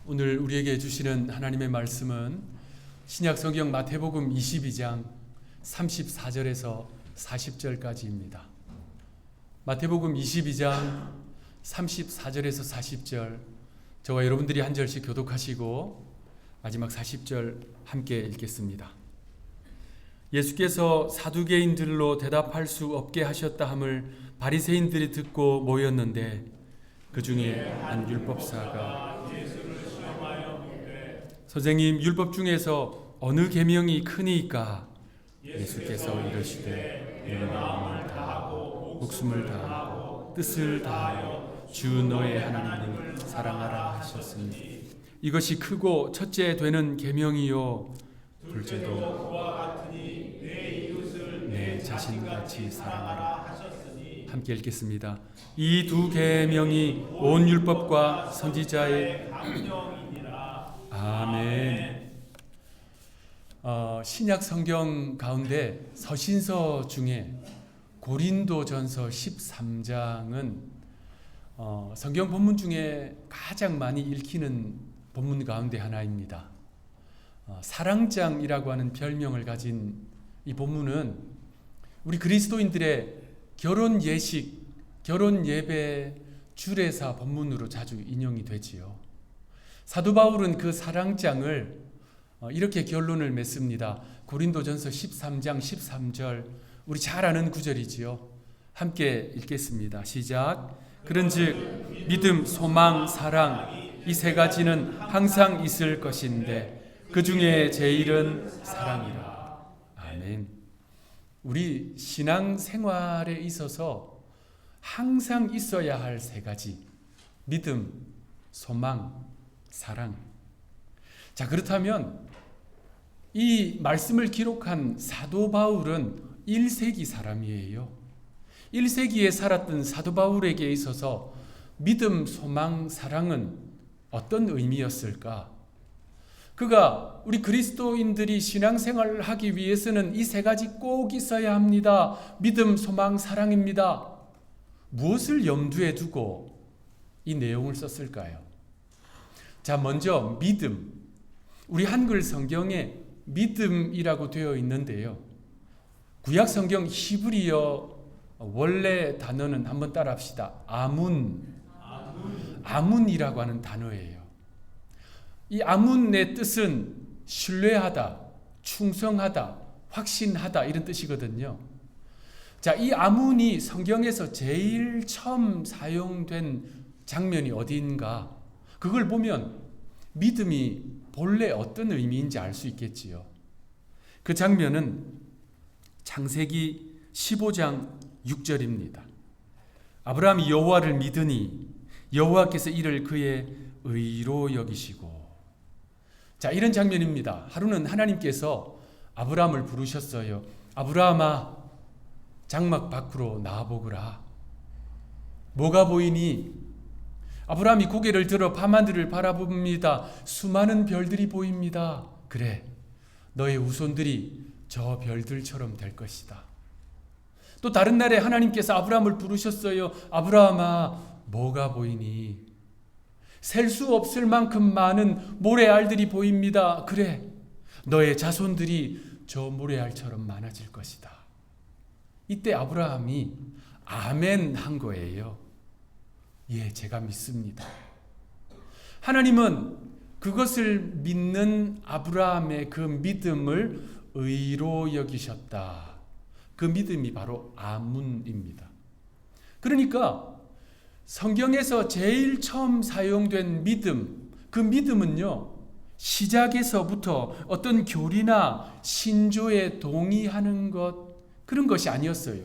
오늘 우리에게 주시는 하나님의 말씀은 신약 성경 마태복음 22장 34절에서 40절까지입니다. 마태복음 22장 34절에서 40절, 저와 여러분들이 한 절씩 교독하시고 마지막 40절 함께 읽겠습니다. 예수께서 사두개인들로 대답할 수 없게 하셨다 함을 바리새인들이 듣고 모였는데 그 중에 한 율법사가 선생님, 율법 중에서 어느 계명이 크니까? 예수께서 이르시되 너의 마음을 다하고 목숨을 다하고 뜻을 다하여 주 너의 하나님을 사랑하라 하셨으니 이것이 크고 첫째 되는 계명이요 둘째도 내 자신같이 사랑하라. 함께 읽겠습니다. 이 두 계명이 온 율법과 선지자의 아멘. 신약 성경 가운데 서신서 중에 고린도전서 13장은 성경 본문 중에 가장 많이 읽히는 본문 가운데 하나입니다. 사랑장이라고 하는 별명을 가진 이 본문은 우리 그리스도인들의 결혼 예식, 결혼 예배 주례사 본문으로 자주 인용이 되지요. 사도 바울은 그 사랑장을 이렇게 결론을 맺습니다. 고린도전서 13장 13절, 우리 잘 아는 구절이지요. 함께 읽겠습니다. 시작. 그런즉 믿음, 소망, 사랑 이 세 가지는 항상 있을 것인데 그 중에 제일은 사랑이라. 아멘. 우리 신앙 생활에 있어서 항상 있어야 할 세 가지, 믿음, 소망, 사랑. 자, 그렇다면 이 말씀을 기록한 사도 바울은 1세기 사람이에요. 1세기에 살았던 사도 바울에게 있어서 믿음, 소망, 사랑은 어떤 의미였을까? 그가 우리 그리스도인들이 신앙생활을 하기 위해서는 이 세 가지 꼭 있어야 합니다. 믿음, 소망, 사랑입니다. 무엇을 염두에 두고 이 내용을 썼을까요? 자, 먼저 믿음. 우리 한글 성경에 믿음이라고 되어 있는데요. 구약 성경 히브리어 원래 단어는 한번 따라 합시다. 아문이라고 하는 단어예요. 이 아문의 뜻은 신뢰하다, 충성하다, 확신하다 이런 뜻이거든요. 자, 이 아문이 성경에서 제일 처음 사용된 장면이 어디인가? 그걸 보면 믿음이 본래 어떤 의미인지 알 수 있겠지요. 그 장면은 창세기 15장 6절입니다. 아브라함이 여호와를 믿으니 여호와께서 이를 그의 의로 여기시고. 자, 이런 장면입니다. 하루는 하나님께서 아브라함을 부르셨어요. 아브라함아, 장막 밖으로 나와보거라. 뭐가 보이니? 아브라함이 고개를 들어 밤하늘을 바라봅니다. 수많은 별들이 보입니다. 그래, 너의 후손들이 저 별들처럼 될 것이다. 또 다른 날에 하나님께서 아브라함을 부르셨어요. 아브라함아, 뭐가 보이니? 셀 수 없을 만큼 많은 모래알들이 보입니다. 그래, 너의 자손들이 저 모래알처럼 많아질 것이다. 이때 아브라함이 아멘 한 거예요. 예, 제가 믿습니다. 하나님은 그것을 믿는 아브라함의 그 믿음을 의로 여기셨다. 그 믿음이 바로 아문입니다. 그러니까 성경에서 제일 처음 사용된 믿음, 그 믿음은요, 시작에서부터 어떤 교리나 신조에 동의하는 것, 그런 것이 아니었어요.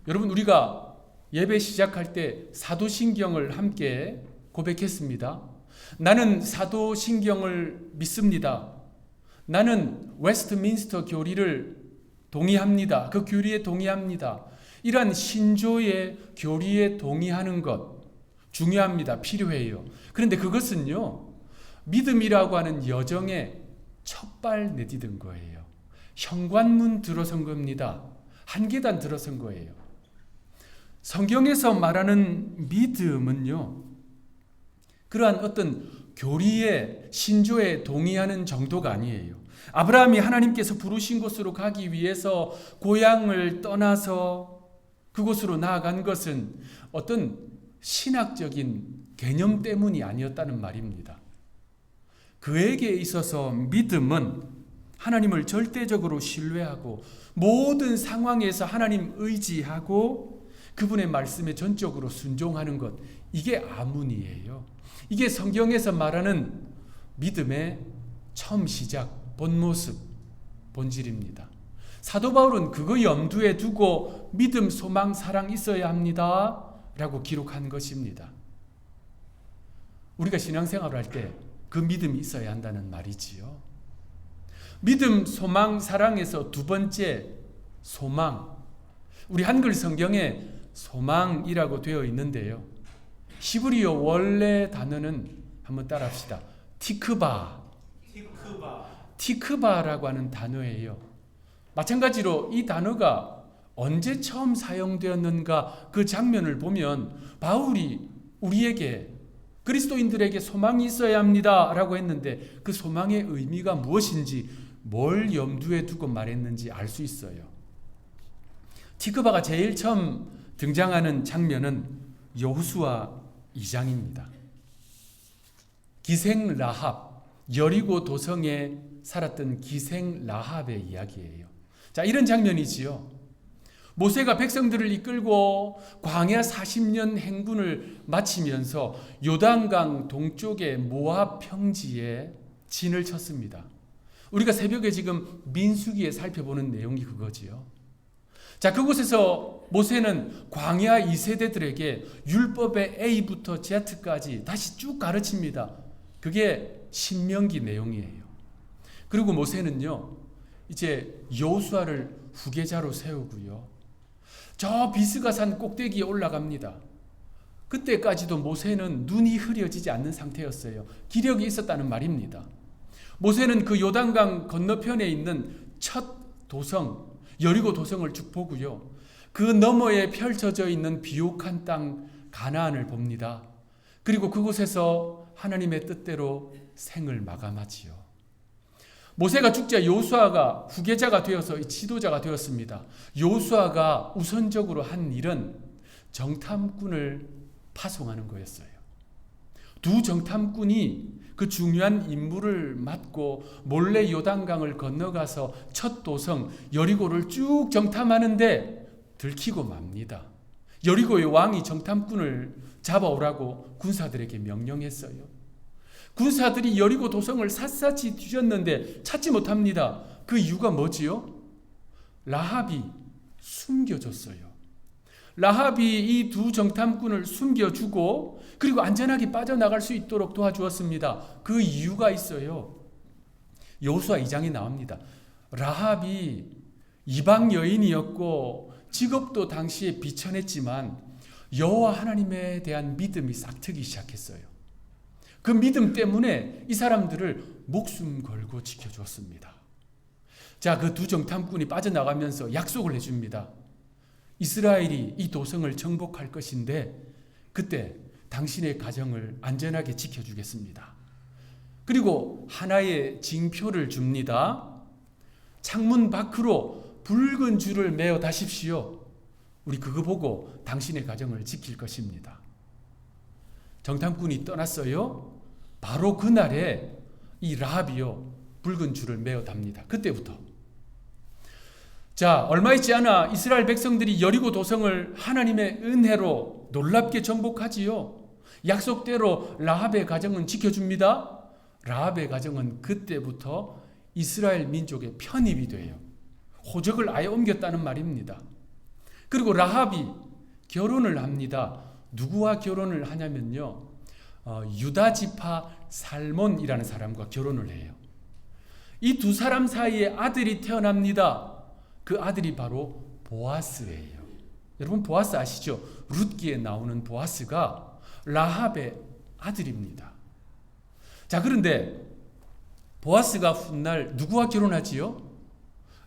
여러분, 우리가 예배 시작할 때 사도신경을 함께 고백했습니다. 나는 사도신경을 믿습니다. 나는 웨스트민스터 교리를 동의합니다. 그 교리에 동의합니다. 이러한 신조의 교리에 동의하는 것 중요합니다. 필요해요. 그런데 그것은요, 믿음이라고 하는 여정에 첫발 내디딘 거예요. 현관문 들어선 겁니다. 한 계단 들어선 거예요. 성경에서 말하는 믿음은요, 그러한 어떤 교리에 신조에 동의하는 정도가 아니에요. 아브라함이 하나님께서 부르신 곳으로 가기 위해서 고향을 떠나서 그곳으로 나아간 것은 어떤 신학적인 개념 때문이 아니었다는 말입니다. 그에게 있어서 믿음은 하나님을 절대적으로 신뢰하고 모든 상황에서 하나님 의지하고 그분의 말씀에 전적으로 순종하는 것, 이게 아문이에요. 이게 성경에서 말하는 믿음의 처음 시작, 본 모습, 본질입니다. 사도 바울은 그거 염두에 두고 믿음, 소망, 사랑 있어야 합니다 라고 기록한 것입니다. 우리가 신앙생활을 할 때 그 믿음이 있어야 한다는 말이지요. 믿음, 소망, 사랑에서 두 번째, 소망. 우리 한글 성경에 소망이라고 되어 있는데요. 히브리어 원래 단어는 한번 따라합시다. 티크바라고 하는 단어예요. 마찬가지로 이 단어가 언제 처음 사용되었는가 그 장면을 보면 바울이 우리에게 그리스도인들에게 소망이 있어야 합니다 라고 했는데 그 소망의 의미가 무엇인지 뭘 염두에 두고 말했는지 알 수 있어요. 티크바가 제일 처음 등장하는 장면은 여호수아 2장입니다. 기생 라합, 여리고 도성에 살았던 기생 라합의 이야기예요. 자, 이런 장면이지요. 모세가 백성들을 이끌고 광야 40년 행군을 마치면서 요단강 동쪽의 모압 평지에 진을 쳤습니다. 우리가 새벽에 지금 민수기에 살펴보는 내용이 그거지요. 자, 그곳에서 모세는 광야 2세대들에게 율법의 A부터 Z까지 다시 쭉 가르칩니다. 그게 신명기 내용이에요. 그리고 모세는요, 이제 여호수아를 후계자로 세우고요. 저 비스가산 꼭대기에 올라갑니다. 그때까지도 모세는 눈이 흐려지지 않는 상태였어요. 기력이 있었다는 말입니다. 모세는 그 요단강 건너편에 있는 첫 도성, 여리고 도성을 쭉 보고요. 그 너머에 펼쳐져 있는 비옥한 땅 가나안을 봅니다. 그리고 그곳에서 하나님의 뜻대로 생을 마감하지요. 모세가 죽자 여호수아가 후계자가 되어서 지도자가 되었습니다. 여호수아가 우선적으로 한 일은 정탐꾼을 파송하는 거였어요. 두 정탐꾼이 그 중요한 임무를 맡고 몰래 요단강을 건너가서 첫 도성 여리고를 쭉 정탐하는데 들키고 맙니다. 여리고의 왕이 정탐꾼을 잡아오라고 군사들에게 명령했어요. 군사들이 여리고 도성을 샅샅이 뒤졌는데 찾지 못합니다. 그 이유가 뭐지요? 라합이 숨겨줬어요. 라합이 이 두 정탐꾼을 숨겨주고 그리고 안전하게 빠져나갈 수 있도록 도와주었습니다. 그 이유가 있어요. 여호수아 2장에 나옵니다. 라합이 이방 여인이었고 직업도 당시에 비천했지만 여호와 하나님에 대한 믿음이 싹트기 시작했어요. 그 믿음 때문에 이 사람들을 목숨 걸고 지켜주었습니다. 자, 그 두 정탐꾼이 빠져나가면서 약속을 해줍니다. 이스라엘이 이 도성을 정복할 것인데 그때 당신의 가정을 안전하게 지켜주겠습니다. 그리고 하나의 징표를 줍니다. 창문 밖으로 붉은 줄을 메어 다십시오. 우리 그거 보고 당신의 가정을 지킬 것입니다. 정탐꾼이 떠났어요. 바로 그날에 이 라합이요 붉은 줄을 메어 답니다. 그때부터. 자, 얼마 있지 않아 이스라엘 백성들이 여리고 도성을 하나님의 은혜로 놀랍게 정복하지요. 약속대로 라합의 가정은 지켜줍니다. 라합의 가정은 그때부터 이스라엘 민족의 편입이 돼요. 호적을 아예 옮겼다는 말입니다. 그리고 라합이 결혼을 합니다. 누구와 결혼을 하냐면요, 유다 지파 살몬이라는 사람과 결혼을 해요. 이 두 사람 사이에 아들이 태어납니다. 그 아들이 바로 보아스예요. 여러분 보아스 아시죠? 룻기에 나오는 보아스가 라합의 아들입니다. 자, 그런데 보아스가 훗날 누구와 결혼하지요?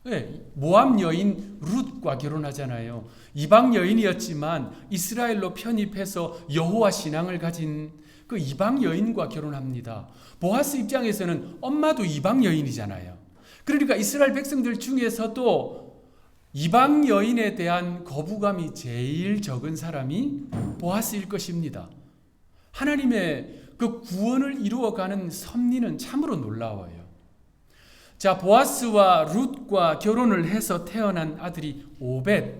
네, 모압 여인 룻과 결혼하잖아요. 이방 여인이었지만 이스라엘로 편입해서 여호와 신앙을 가진 그 이방 여인과 결혼합니다. 보아스 입장에서는 엄마도 이방 여인이잖아요. 그러니까 이스라엘 백성들 중에서도 이방 여인에 대한 거부감이 제일 적은 사람이 보아스일 것입니다. 하나님의 그 구원을 이루어가는 섭리는 참으로 놀라워요. 자, 보아스와 룻과 결혼을 해서 태어난 아들이 오벳.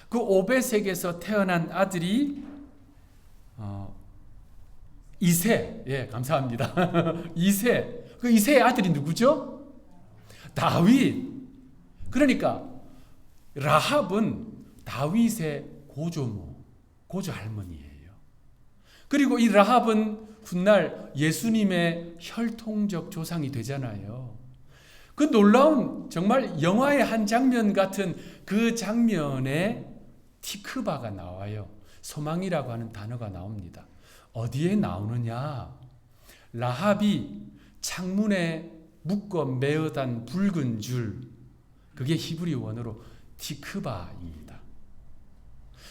그 오벳에게서 태어난 아들이 이새. 예, 감사합니다. 이새. 그 이새의 아들이 누구죠? 다윗. 그러니까 라합은 다윗의 고조모, 고조할머니예요. 그리고 이 라합은 훗날 예수님의 혈통적 조상이 되잖아요. 그 놀라운 정말 영화의 한 장면 같은 그 장면에 티크바가 나와요. 소망이라고 하는 단어가 나옵니다. 어디에 나오느냐? 라합이 창문에 묶어 매어단 붉은 줄, 그게 히브리 원어로 티크바입니다.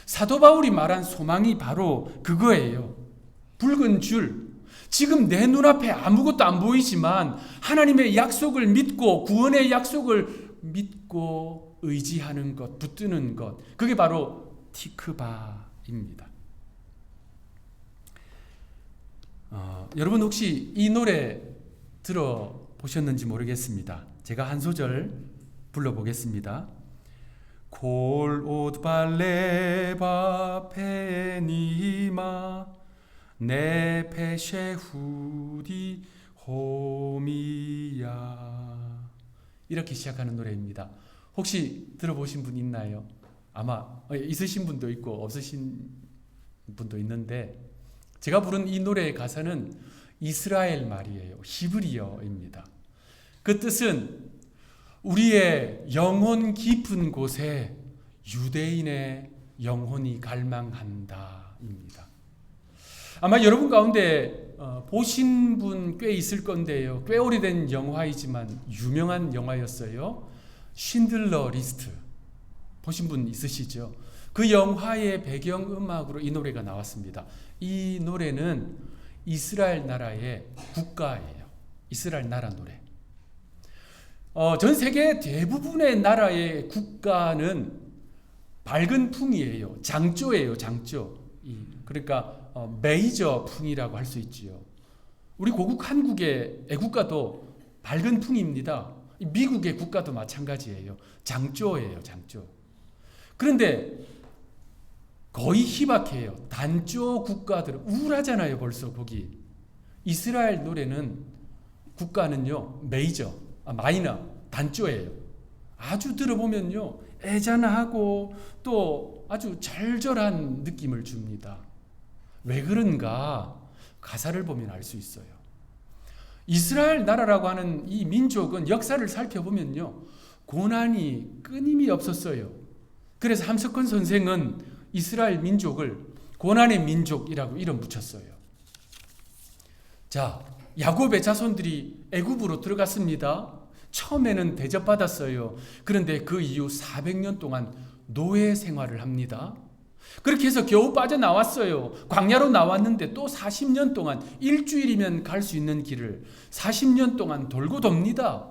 사도 바울이 말한 소망이 바로 그거예요. 붉은 줄. 지금 내 눈앞에 아무것도 안 보이지만 하나님의 약속을 믿고 구원의 약속을 믿고 의지하는 것, 붙드는 것, 그게 바로 티크바입니다. 여러분 혹시 이 노래 들어보셨는지 모르겠습니다. 제가 한 소절 불러보겠습니다. 골옷 발레바 페니마 네 페쉐후디 호미야, 이렇게 시작하는 노래입니다. 혹시 들어보신 분 있나요? 아마 있으신 분도 있고 없으신 분도 있는데, 제가 부른 이 노래의 가사는 이스라엘 말이에요. 히브리어입니다. 그 뜻은 우리의 영혼 깊은 곳에 유대인의 영혼이 갈망한다입니다. 아마 여러분 가운데 보신 분 꽤 있을 건데요. 꽤 오래된 영화이지만 유명한 영화였어요. 쉰들러 리스트. 보신 분 있으시죠? 그 영화의 배경음악으로 이 노래가 나왔습니다. 이 노래는 이스라엘 나라의 국가예요. 이스라엘 나라 노래. 전 세계 대부분의 나라의 국가는 밝은 풍이에요. 장조예요. 장조. 그러니까 메이저 풍이라고 할 수 있지요. 우리 고국 한국의 애국가도 밝은 풍입니다. 미국의 국가도 마찬가지예요. 장조예요. 장조. 그런데 거의 희박해요. 단조 국가들 우울하잖아요. 벌써 거기. 이스라엘 노래는 국가는요 메이저, 마이너, 단조예요. 아주 들어보면요 애잔하고 또 아주 절절한 느낌을 줍니다. 왜 그런가? 가사를 보면 알 수 있어요. 이스라엘 나라라고 하는 이 민족은 역사를 살펴보면요 고난이 끊임이 없었어요. 그래서 함석헌 선생은 이스라엘 민족을 고난의 민족이라고 이름 붙였어요. 자, 야곱의 자손들이 애굽으로 들어갔습니다. 처음에는 대접받았어요. 그런데 그 이후 400년 동안 노예 생활을 합니다. 그렇게 해서 겨우 빠져나왔어요. 광야로 나왔는데 또 40년 동안, 일주일이면 갈 수 있는 길을 40년 동안 돌고 돕니다.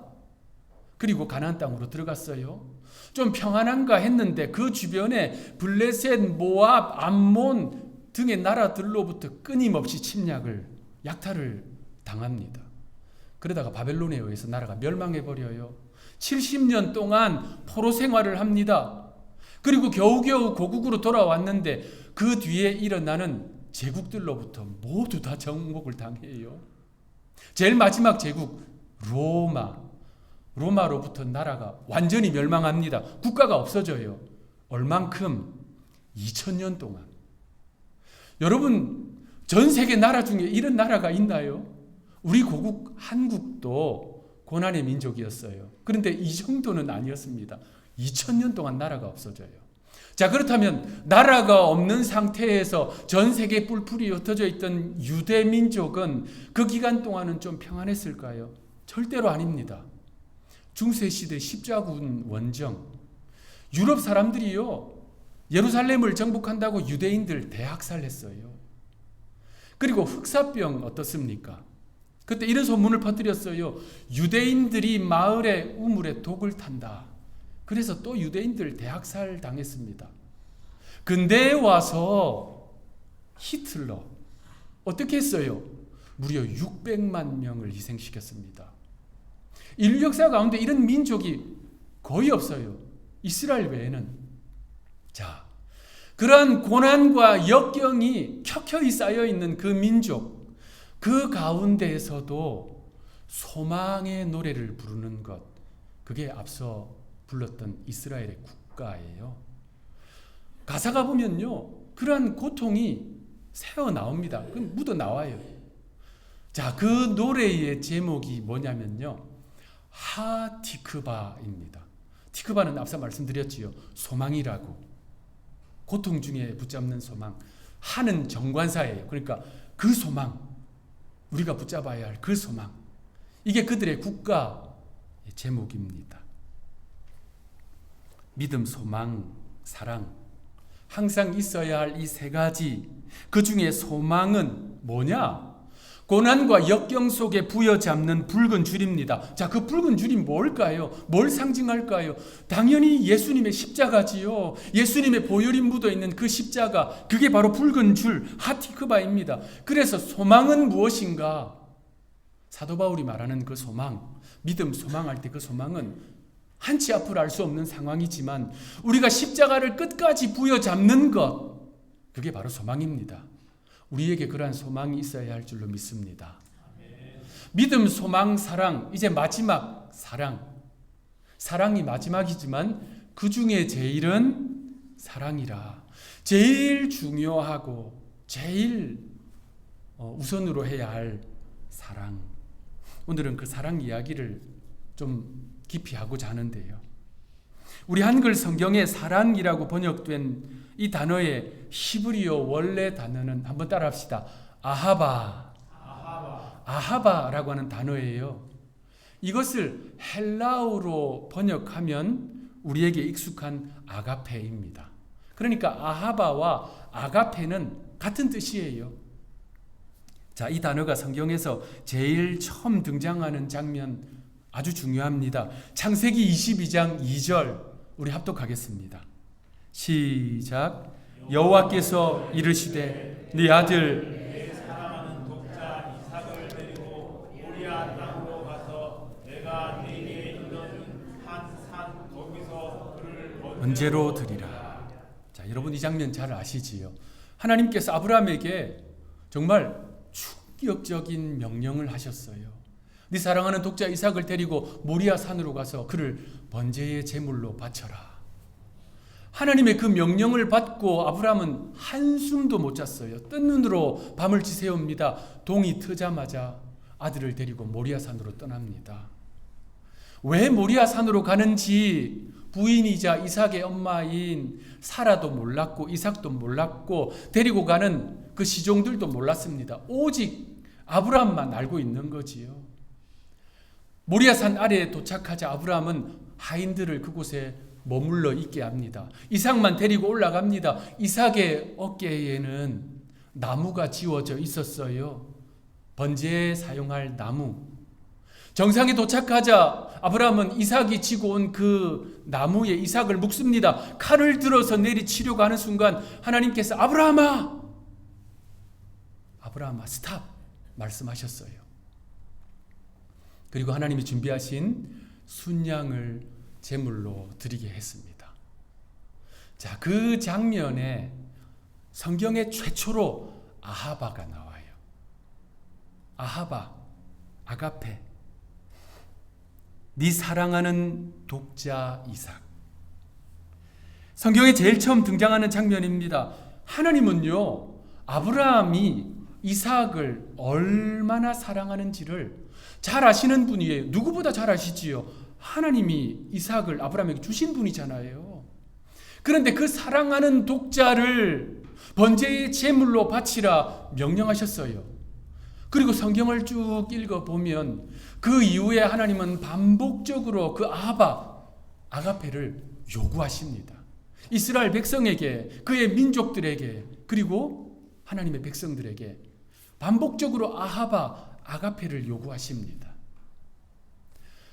그리고 가나안 땅으로 들어갔어요. 좀 평안한가 했는데 그 주변에 블레셋, 모압, 암몬 등의 나라들로부터 끊임없이 침략을, 약탈을 당합니다. 그러다가 바벨론에 의해서 나라가 멸망해버려요. 70년 동안 포로 생활을 합니다. 그리고 겨우겨우 고국으로 돌아왔는데 그 뒤에 일어나는 제국들로부터 모두 다 정복을 당해요. 제일 마지막 제국 로마로부터 나라가 완전히 멸망합니다. 국가가 없어져요. 얼만큼? 2000년 동안. 여러분, 전 세계 나라 중에 이런 나라가 있나요? 우리 고국 한국도 고난의 민족이었어요. 그런데 이 정도는 아니었습니다. 2000년 동안 나라가 없어져요. 자, 그렇다면 나라가 없는 상태에서 전 세계에 뿔뿔이 흩어져 있던 유대 민족은 그 기간 동안은 좀 평안했을까요? 절대로 아닙니다. 중세시대 십자군 원정, 유럽 사람들이요 예루살렘을 정복한다고 유대인들 대학살했어요. 그리고 흑사병 어떻습니까? 그때 이런 소문을 퍼뜨렸어요. 유대인들이 마을의 우물에 독을 탄다. 그래서 또 유대인들 대학살 당했습니다. 근대에 와서 히틀러 어떻게 했어요? 무려 600만 명을 희생시켰습니다. 인류 역사 가운데 이런 민족이 거의 없어요. 이스라엘 외에는. 자, 그러한 고난과 역경이 켜켜이 쌓여있는 그 민족, 그 가운데에서도 소망의 노래를 부르는 것, 그게 앞서 불렀던 이스라엘의 국가예요. 가사가 보면요, 그러한 고통이 새어 나옵니다. 묻어 나와요. 자, 그 노래의 제목이 뭐냐면요, 하티크바입니다. 티크바는 앞서 말씀드렸지요. 소망이라고. 고통 중에 붙잡는 소망. 하는 정관사예요. 그러니까 그 소망, 우리가 붙잡아야 할 그 소망, 이게 그들의 국가의 제목입니다. 믿음, 소망, 사랑, 항상 있어야 할 이 세 가지, 그 중에 소망은 뭐냐? 고난과 역경 속에 부여잡는 붉은 줄입니다. 자, 그 붉은 줄이 뭘까요? 뭘 상징할까요? 당연히 예수님의 십자가지요. 예수님의 보혈이 묻어있는 그 십자가, 그게 바로 붉은 줄, 하티크바입니다. 그래서 소망은 무엇인가? 사도 바울이 말하는 그 소망, 믿음, 소망할 때 그 소망은 한치 앞을 알 수 없는 상황이지만 우리가 십자가를 끝까지 부여잡는 것, 그게 바로 소망입니다. 우리에게 그러한 소망이 있어야 할 줄로 믿습니다. 믿음, 소망, 사랑, 이제 마지막 사랑. 사랑이 마지막이지만 그 중에 제일은 사랑이라. 제일 중요하고 제일 우선으로 해야 할 사랑. 오늘은 그 사랑 이야기를 좀 깊이 하고자 하는데요. 우리 한글 성경에 사랑이라고 번역된 이 단어의 히브리어 원래 단어는 한번 따라 합시다. 아하바라고 하는 단어예요. 이것을 헬라어로 번역하면 우리에게 익숙한 아가페입니다. 그러니까 아하바와 아가페는 같은 뜻이에요. 자, 이 단어가 성경에서 제일 처음 등장하는 장면 아주 중요합니다. 창세기 22장 2절 우리 합독하겠습니다. 시작. 여호와께서 이르시되 네 아들 내 사랑하는 독자 이삭을 데리고 모리아 땅으로 가서 내가 네게 일러준 한 산 거기서 그를 번제로 드리라. 자, 여러분 이 장면 잘 아시지요? 하나님께서 아브라함에게 정말 충격적인 명령을 하셨어요. 네 사랑하는 독자 이삭을 데리고 모리아 산으로 가서 그를 번제의 제물로 바쳐라. 하나님의 그 명령을 받고 아브라함은 한숨도 못 잤어요. 뜬 눈으로 밤을 지새웁니다. 동이 트자마자 아들을 데리고 모리아 산으로 떠납니다. 왜 모리아 산으로 가는지 부인이자 이삭의 엄마인 사라도 몰랐고 이삭도 몰랐고 데리고 가는 그 시종들도 몰랐습니다. 오직 아브라함만 알고 있는 거지요. 모리아산 아래에 도착하자 아브라함은 하인들을 그곳에 머물러 있게 합니다. 이삭만 데리고 올라갑니다. 이삭의 어깨에는 나무가 지워져 있었어요. 번제에 사용할 나무. 정상에 도착하자 아브라함은 이삭이 지고 온 그 나무에 이삭을 묶습니다. 칼을 들어서 내리치려고 하는 순간 하나님께서 아브라함아 스탑 말씀하셨어요. 그리고 하나님이 준비하신 순양을 제물로 드리게 했습니다. 자, 그 장면에 성경에 최초로 아하바가 나와요. 아하바, 아가페. 네 사랑하는 독자 이삭. 성경에 제일 처음 등장하는 장면입니다. 하나님은요, 아브라함이 이삭을 얼마나 사랑하는지를 잘 아시는 분이에요. 누구보다 잘 아시지요. 하나님이 이삭을 아브라함에게 주신 분이잖아요. 그런데 그 사랑하는 독자를 번제의 제물로 바치라 명령하셨어요. 그리고 성경을 쭉 읽어보면 그 이후에 하나님은 반복적으로 그 아가페를 요구하십니다. 이스라엘 백성에게, 그의 민족들에게, 그리고 하나님의 백성들에게 반복적으로 아하바, 아가페를 요구하십니다.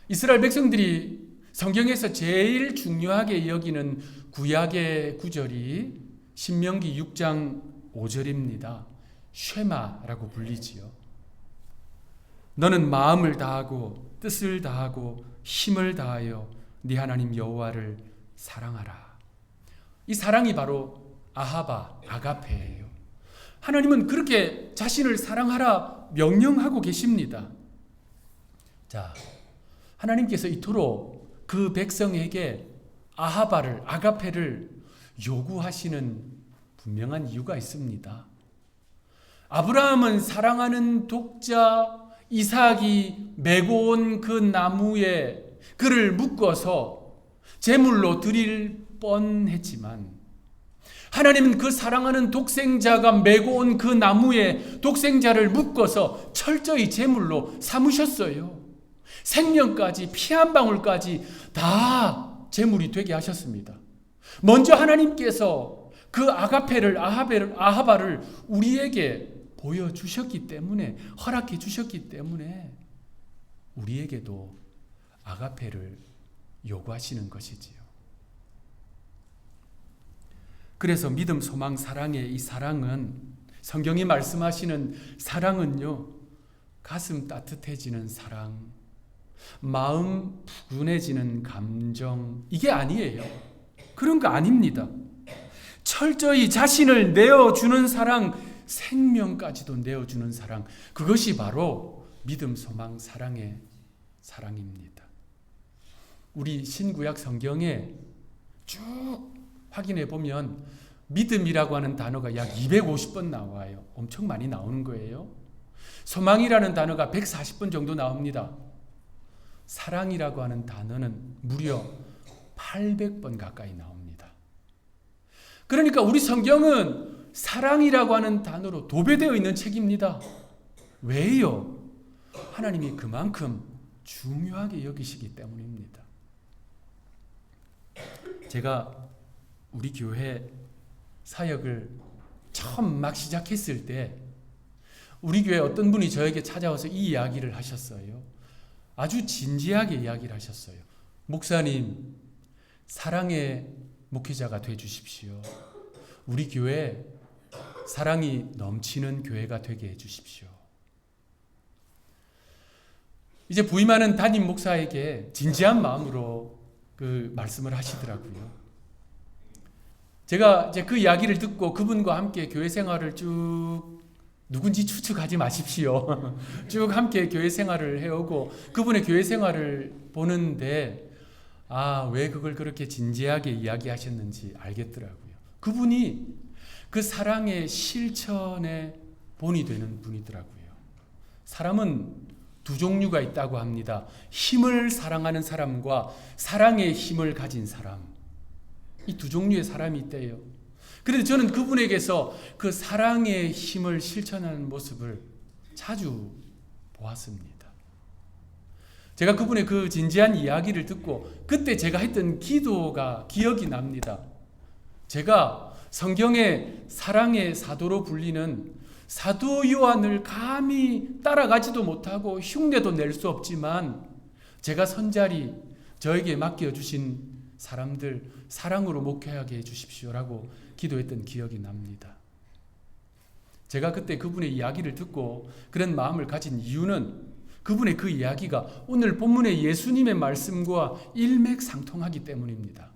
이스라엘 백성들이 성경에서 제일 중요하게 여기는 구약의 구절이 신명기 6장 5절입니다. 쉐마라고 불리지요. 너는 마음을 다하고 뜻을 다하고 힘을 다하여 네 하나님 여호와를 사랑하라. 이 사랑이 바로 아하바, 아가페예요. 하나님은 그렇게 자신을 사랑하라 명령하고 계십니다. 자, 하나님께서 이토록 그 백성에게 아하바를, 아가페를 요구하시는 분명한 이유가 있습니다. 아브라함은 사랑하는 독자 이삭이 메고 온 그 나무에 그를 묶어서 제물로 드릴 뻔했지만 하나님은 그 사랑하는 독생자가 메고 온 그 나무에 독생자를 묶어서 철저히 제물로 삼으셨어요. 생명까지 피 한 방울까지 다 제물이 되게 하셨습니다. 먼저 하나님께서 그 아가페를, 아하바를 우리에게 보여주셨기 때문에, 허락해 주셨기 때문에 우리에게도 아가페를 요구하시는 것이지요. 그래서 믿음, 소망, 사랑의 이 사랑은, 성경이 말씀하시는 사랑은요, 가슴 따뜻해지는 사랑, 마음 푸근해지는 감정, 이게 아니에요. 그런 거 아닙니다. 철저히 자신을 내어주는 사랑, 생명까지도 내어주는 사랑, 그것이 바로 믿음, 소망, 사랑의 사랑입니다. 우리 신구약 성경에 쭉 확인해 보면 믿음이라고 하는 단어가 약 250번 나와요. 엄청 많이 나오는 거예요. 소망이라는 단어가 140번 정도 나옵니다. 사랑이라고 하는 단어는 무려 800번 가까이 나옵니다. 그러니까 우리 성경은 사랑이라고 하는 단어로 도배되어 있는 책입니다. 왜요? 하나님이 그만큼 중요하게 여기시기 때문입니다. 제가 우리 교회 사역을 처음 막 시작했을 때 우리 교회 어떤 분이 저에게 찾아와서 이 이야기를 하셨어요. 아주 진지하게 이야기를 하셨어요. 목사님, 사랑의 목회자가 돼 주십시오. 우리 교회 사랑이 넘치는 교회가 되게 해 주십시오. 이제 부임하는 담임 목사에게 진지한 마음으로 그 말씀을 하시더라고요. 제가 이제 그 이야기를 듣고 그분과 함께 교회 생활을 쭉, 누군지 추측하지 마십시오. 쭉 함께 교회 생활을 해오고 그분의 교회 생활을 보는데 왜 그걸 그렇게 진지하게 이야기하셨는지 알겠더라고요. 그분이 그 사랑의 실천의 본이 되는 분이더라고요. 사람은 두 종류가 있다고 합니다. 힘을 사랑하는 사람과 사랑의 힘을 가진 사람. 이 두 종류의 사람이 있대요. 그런데 저는 그분에게서 그 사랑의 힘을 실천하는 모습을 자주 보았습니다. 제가 그분의 그 진지한 이야기를 듣고 그때 제가 했던 기도가 기억이 납니다. 제가 성경의 사랑의 사도로 불리는 사도 요한을 감히 따라가지도 못하고 흉내도 낼 수 없지만 제가 선자리 저에게 맡겨주신 사람들 사랑으로 목회하게 해주십시오라고 기도했던 기억이 납니다. 제가 그때 그분의 이야기를 듣고 그런 마음을 가진 이유는 그분의 그 이야기가 오늘 본문의 예수님의 말씀과 일맥상통하기 때문입니다.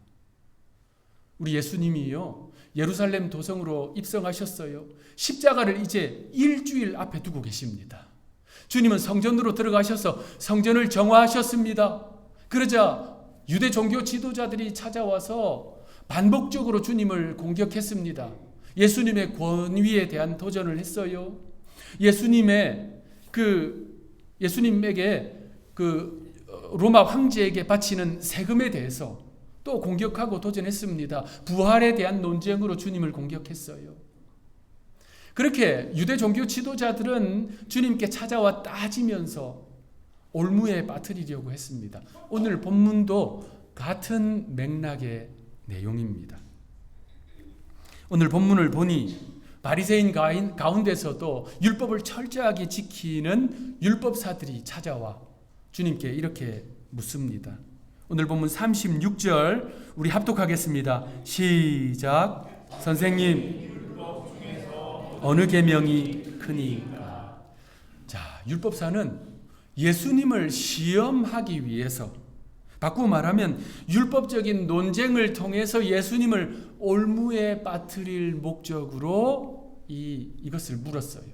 우리 예수님이요, 예루살렘 도성으로 입성하셨어요. 십자가를 이제 일주일 앞에 두고 계십니다. 주님은 성전으로 들어가셔서 성전을 정화하셨습니다. 그러자 유대 종교 지도자들이 찾아와서 반복적으로 주님을 공격했습니다. 예수님의 권위에 대한 도전을 했어요. 예수님에게 로마 황제에게 바치는 세금에 대해서 또 공격하고 도전했습니다. 부활에 대한 논쟁으로 주님을 공격했어요. 그렇게 유대 종교 지도자들은 주님께 찾아와 따지면서 올무에 빠뜨리려고 했습니다. 오늘 본문도 같은 맥락의 내용입니다. 오늘 본문을 보니 바리새인 가운데서도 율법을 철저하게 지키는 율법사들이 찾아와 주님께 이렇게 묻습니다. 오늘 본문 36절 우리 합독하겠습니다. 시작. 선생님, 어느 계명이 크니까? 자, 율법사는 예수님을 시험하기 위해서, 바꾸어 말하면 율법적인 논쟁을 통해서 예수님을 올무에 빠뜨릴 목적으로 이것을 물었어요.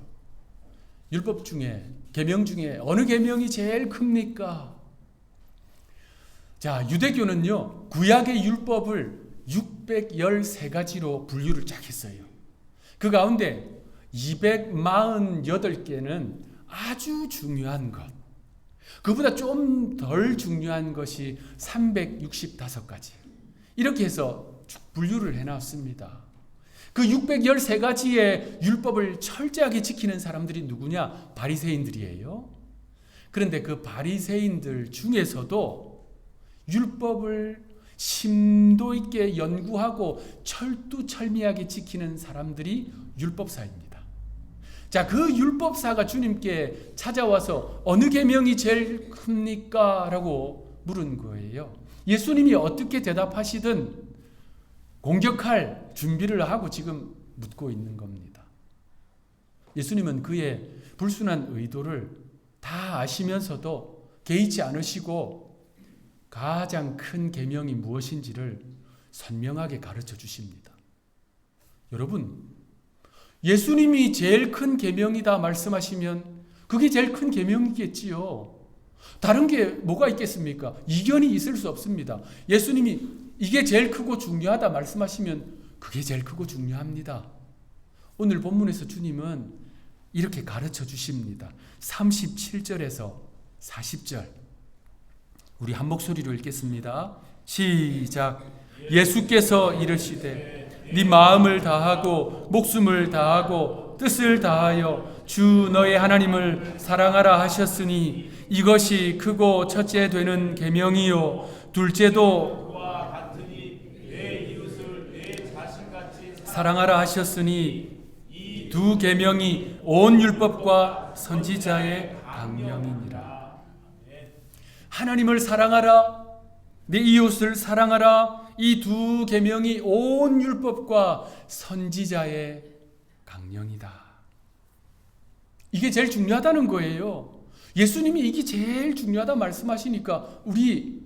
율법 중에, 계명 중에 어느 계명이 제일 큽니까? 자, 유대교는요, 구약의 율법을 613가지로 분류를 쫙 했어요. 그 가운데 248개는 아주 중요한 것, 그보다 좀 덜 중요한 것이 365가지. 이렇게 해서 쭉 분류를 해놨습니다. 그 613가지의 율법을 철저하게 지키는 사람들이 누구냐? 바리새인들이에요. 그런데 그 바리새인들 중에서도 율법을 심도 있게 연구하고 철두철미하게 지키는 사람들이 율법사입니다. 자, 그 율법사가 주님께 찾아와서 어느 계명이 제일 큽니까? 라고 물은 거예요. 예수님이 어떻게 대답하시든 공격할 준비를 하고 지금 묻고 있는 겁니다. 예수님은 그의 불순한 의도를 다 아시면서도 개의치 않으시고 가장 큰 계명이 무엇인지를 선명하게 가르쳐 주십니다. 여러분, 예수님이 제일 큰 계명이다 말씀하시면 그게 제일 큰 계명이겠지요. 다른 게 뭐가 있겠습니까? 이견이 있을 수 없습니다. 예수님이 이게 제일 크고 중요하다 말씀하시면 그게 제일 크고 중요합니다. 오늘 본문에서 주님은 이렇게 가르쳐 주십니다. 37절에서 40절 우리 한 목소리로 읽겠습니다. 시작. 예수께서 이르시되 네 마음을 다하고 목숨을 다하고 뜻을 다하여 주 너의 하나님을 사랑하라 하셨으니 이것이 크고 첫째 되는 계명이요 둘째도 내 이웃을 내 자신같이 사랑하라 하셨으니 이 두 계명이 온 율법과 선지자의 강령이니라. 하나님을 사랑하라, 내 이웃을 사랑하라, 이 두 계명이 온 율법과 선지자의 강령이다. 이게 제일 중요하다는 거예요. 예수님이 이게 제일 중요하다 말씀하시니까 우리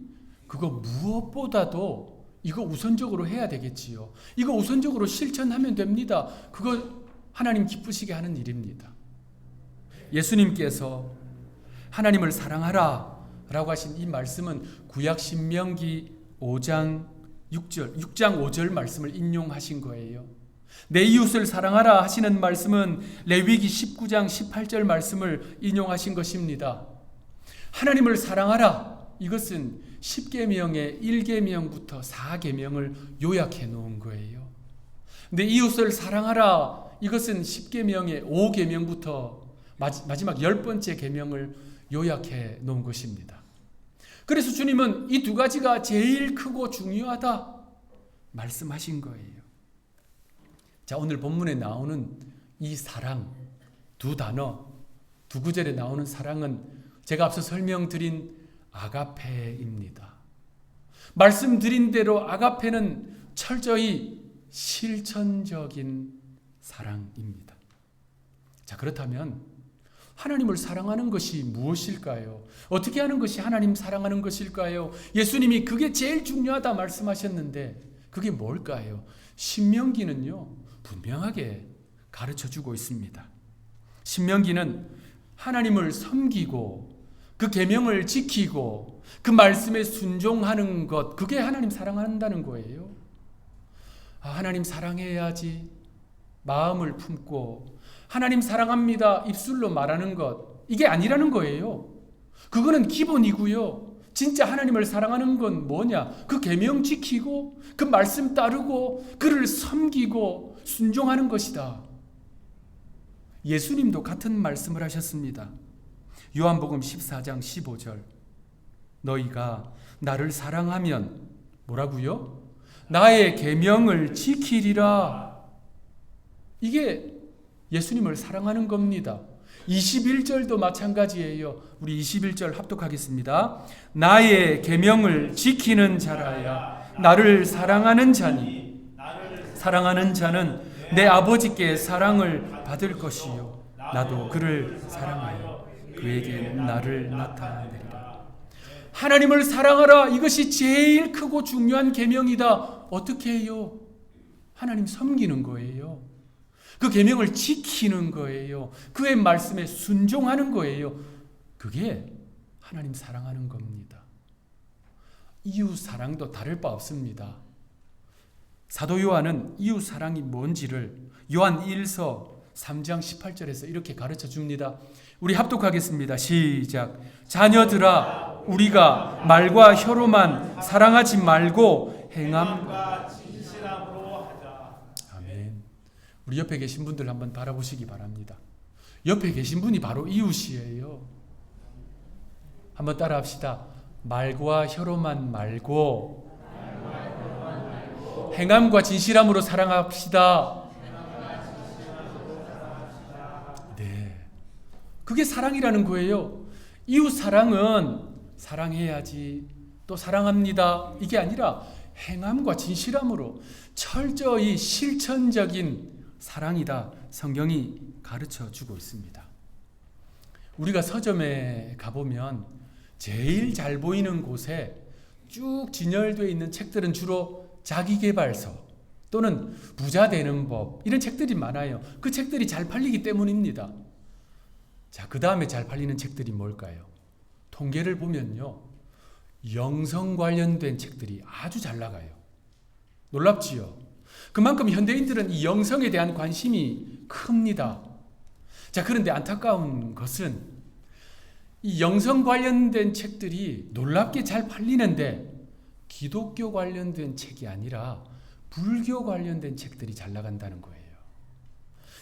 그거 무엇보다도 이거 우선적으로 해야 되겠지요. 이거 우선적으로 실천하면 됩니다. 그거 하나님 기쁘시게 하는 일입니다. 예수님께서 하나님을 사랑하라 라고 하신 이 말씀은 구약 신명기 5장 5절 말씀을 인용하신 거예요. 내 이웃을 사랑하라 하시는 말씀은 레위기 19장 18절 말씀을 인용하신 것입니다. 하나님을 사랑하라, 이것은 10계명의 1계명부터 4계명을 요약해 놓은 거예요. 내 이웃을 사랑하라, 이것은 10계명의 5계명부터 마지막 10번째 계명을 요약해 놓은 것입니다. 그래서 주님은 이 두 가지가 제일 크고 중요하다 말씀하신 거예요. 자, 오늘 본문에 나오는 이 사랑, 두 단어, 두 구절에 나오는 사랑은 제가 앞서 설명드린 아가페입니다. 말씀드린 대로 아가페는 철저히 실천적인 사랑입니다. 자, 그렇다면 하나님을 사랑하는 것이 무엇일까요? 어떻게 하는 것이 하나님 사랑하는 것일까요? 예수님이 그게 제일 중요하다 말씀하셨는데 그게 뭘까요? 신명기는요, 분명하게 가르쳐주고 있습니다. 신명기는 하나님을 섬기고 그 계명을 지키고 그 말씀에 순종하는 것, 그게 하나님 사랑한다는 거예요. 하나님 사랑해야지 마음을 품고 하나님 사랑합니다 입술로 말하는 것, 이게 아니라는 거예요. 그거는 기본이고요. 진짜 하나님을 사랑하는 건 뭐냐? 그 계명 지키고 그 말씀 따르고 그를 섬기고 순종하는 것이다. 예수님도 같은 말씀을 하셨습니다. 요한복음 14장 15절 너희가 나를 사랑하면 뭐라고요? 나의 계명을 지키리라. 이게 예수님을 사랑하는 겁니다. 21절도 마찬가지예요. 우리 21절 합독하겠습니다. 나의 계명을 지키는 자라야 나를 사랑하는 자니 사랑하는 자는 내 아버지께 사랑을 받을 것이요 나도 그를 사랑하여 그에게 나를 나타내리라. 하나님을 사랑하라. 이것이 제일 크고 중요한 계명이다. 어떻게 해요? 하나님 섬기는 거예요. 그 계명을 지키는 거예요. 그의 말씀에 순종하는 거예요. 그게 하나님 사랑하는 겁니다. 이웃 사랑도 다를 바 없습니다. 사도 요한은 이웃 사랑이 뭔지를 요한 1서 3장 18절에서 이렇게 가르쳐 줍니다. 우리 합독하겠습니다. 시작. 자녀들아, 우리가 말과 혀로만 사랑하지 말고 행함과 진실함으로 하자. 아멘. 우리 옆에 계신 분들 한번 바라보시기 바랍니다. 옆에 계신 분이 바로 이웃이에요. 한번 따라합시다. 말과 혀로만 말고 행함과 진실함으로 사랑합시다. 네, 그게 사랑이라는 거예요. 이웃 사랑은 사랑해야지 또 사랑합니다 이게 아니라 행함과 진실함으로 철저히 실천적인 사랑이다. 성경이 가르쳐 주고 있습니다. 우리가 서점에 가보면 제일 잘 보이는 곳에 쭉 진열되어 있는 책들은 주로 자기계발서 또는 부자 되는 법 이런 책들이 많아요. 그 책들이 잘 팔리기 때문입니다. 자, 그 다음에 잘 팔리는 책들이 뭘까요? 통계를 보면요, 영성 관련된 책들이 아주 잘 나가요. 놀랍지요? 그만큼 현대인들은 이 영성에 대한 관심이 큽니다. 자, 그런데 안타까운 것은 이 영성 관련된 책들이 놀랍게 잘 팔리는데 기독교 관련된 책이 아니라 불교 관련된 책들이 잘 나간다는 거예요.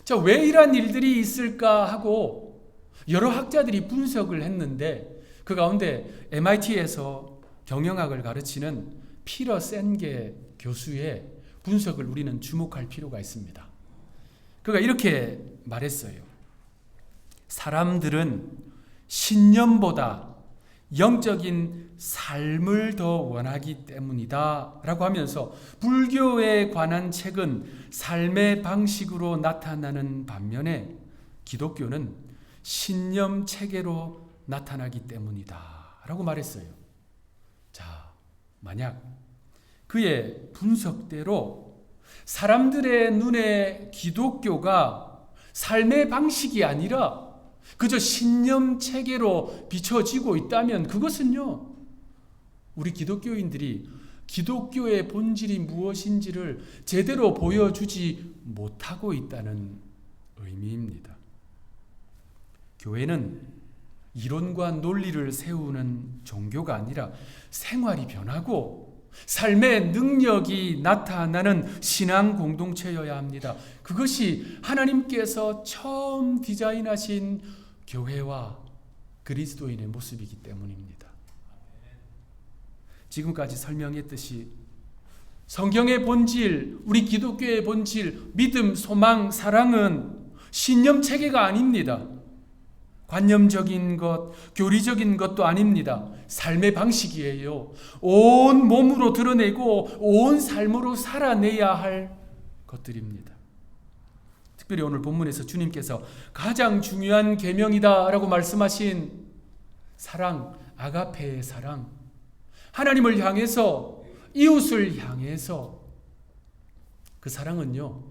자, 왜 이런 일들이 있을까 하고 여러 학자들이 분석을 했는데 그 가운데 MIT에서 경영학을 가르치는 피터 센게 교수의 분석을 우리는 주목할 필요가 있습니다. 그가 이렇게 말했어요. 사람들은 신념보다 영적인 삶을 더 원하기 때문이다 라고 하면서 불교에 관한 책은 삶의 방식으로 나타나는 반면에 기독교는 신념 체계로 나타나기 때문이다 라고 말했어요. 자, 만약 그의 분석대로 사람들의 눈에 기독교가 삶의 방식이 아니라 그저 신념 체계로 비춰지고 있다면 그것은요, 우리 기독교인들이 기독교의 본질이 무엇인지를 제대로 보여주지 못하고 있다는 의미입니다. 교회는 이론과 논리를 세우는 종교가 아니라 생활이 변하고 삶의 능력이 나타나는 신앙 공동체여야 합니다. 그것이 하나님께서 처음 디자인하신 교회와 그리스도인의 모습이기 때문입니다. 지금까지 설명했듯이 성경의 본질, 우리 기독교의 본질, 믿음, 소망, 사랑은 신념 체계가 아닙니다. 관념적인 것, 교리적인 것도 아닙니다. 삶의 방식이에요. 온 몸으로 드러내고 온 삶으로 살아내야 할 것들입니다. 특별히 오늘 본문에서 주님께서 가장 중요한 계명이다라고 말씀하신 사랑, 아가페의 사랑, 하나님을 향해서, 이웃을 향해서 그 사랑은요,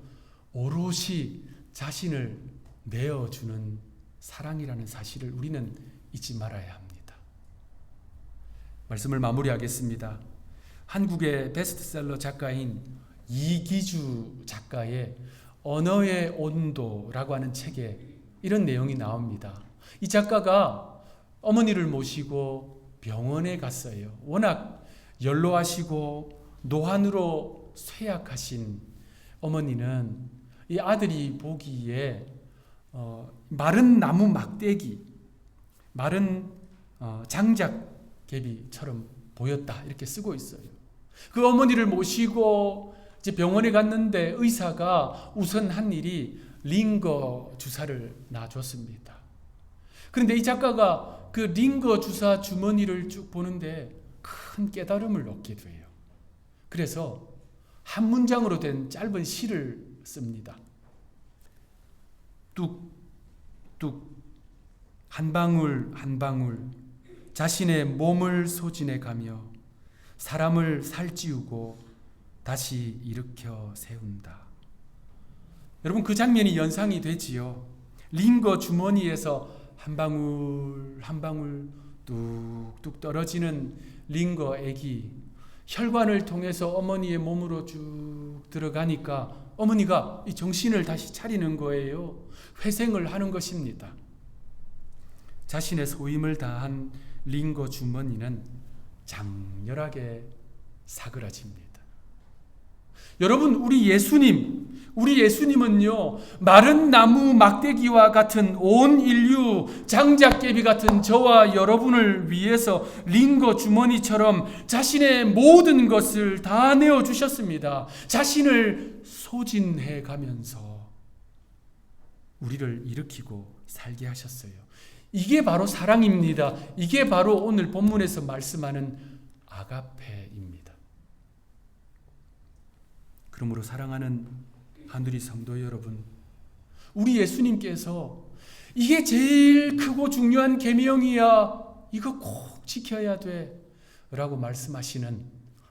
오롯이 자신을 내어주는 사랑이라는 사실을 우리는 잊지 말아야 합니다. 말씀을 마무리하겠습니다. 한국의 베스트셀러 작가인 이기주 작가의 언어의 온도라고 하는 책에 이런 내용이 나옵니다. 이 작가가 어머니를 모시고 병원에 갔어요. 워낙 연로하시고 노환으로 쇠약하신 어머니는 이 아들이 보기에 마른 나무 막대기, 마른 장작개비처럼 보였다 이렇게 쓰고 있어요. 그 어머니를 모시고 이제 병원에 갔는데 의사가 우선 한 일이 링거 주사를 놔줬습니다. 그런데 이 작가가 그 링거 주사 주머니를 쭉 보는데 큰 깨달음을 얻게 돼요. 그래서 한 문장으로 된 짧은 시를 씁니다. 뚝뚝 한 방울 한 방울 자신의 몸을 소진해 가며 사람을 살찌우고 다시 일으켜 세운다. 여러분, 그 장면이 연상이 되지요. 링거 주머니에서 한 방울 한 방울 뚝뚝 떨어지는 링거 액이 혈관을 통해서 어머니의 몸으로 쭉 들어가니까 어머니가 이 정신을 다시 차리는 거예요. 회생을 하는 것입니다. 자신의 소임을 다한 링거 주머니는 장렬하게 사그라집니다. 여러분, 우리 예수님은요, 마른 나무 막대기와 같은 온 인류, 장작개비 같은 저와 여러분을 위해서 링거 주머니처럼 자신의 모든 것을 다 내어주셨습니다. 자신을 소진해 가면서 우리를 일으키고 살게 하셨어요. 이게 바로 사랑입니다. 이게 바로 오늘 본문에서 말씀하는 아가페입니다. 그러므로 사랑하는 하늘이 성도 여러분, 우리 예수님께서 이게 제일 크고 중요한 계명이야, 이거 꼭 지켜야 돼 라고 말씀하시는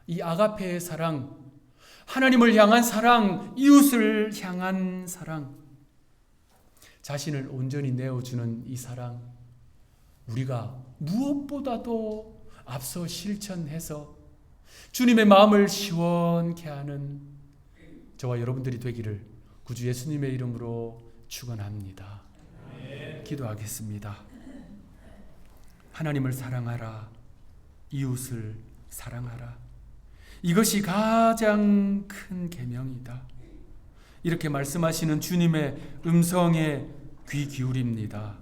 이 아가페의 사랑, 하나님을 향한 사랑, 이웃을 향한 사랑, 자신을 온전히 내어주는 이 사랑, 우리가 무엇보다도 앞서 실천해서 주님의 마음을 시원케 하는 저와 여러분들이 되기를 구주 예수님의 이름으로 축원합니다. 기도하겠습니다. 하나님을 사랑하라, 이웃을 사랑하라. 이것이 가장 큰 계명이다. 이렇게 말씀하시는 주님의 음성에 귀 기울입니다.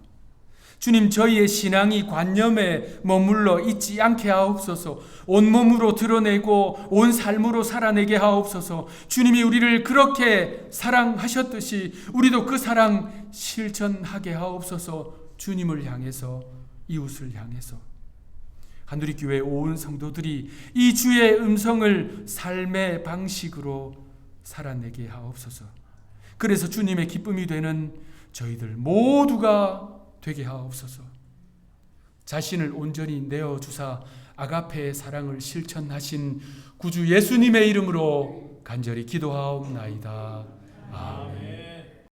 주님, 저희의 신앙이 관념에 머물러 있지 않게 하옵소서. 온몸으로 드러내고 온 삶으로 살아내게 하옵소서. 주님이 우리를 그렇게 사랑하셨듯이 우리도 그 사랑 실천하게 하옵소서. 주님을 향해서, 이웃을 향해서. 한누리교회 온 성도들이 이 주의 음성을 삶의 방식으로 살아내게 하옵소서. 그래서 주님의 기쁨이 되는 저희들 모두가 되게 하옵소서. 자신을 온전히 내어주사 아가페의 사랑을 실천하신 구주 예수님의 이름으로 간절히 기도하옵나이다. 아멘.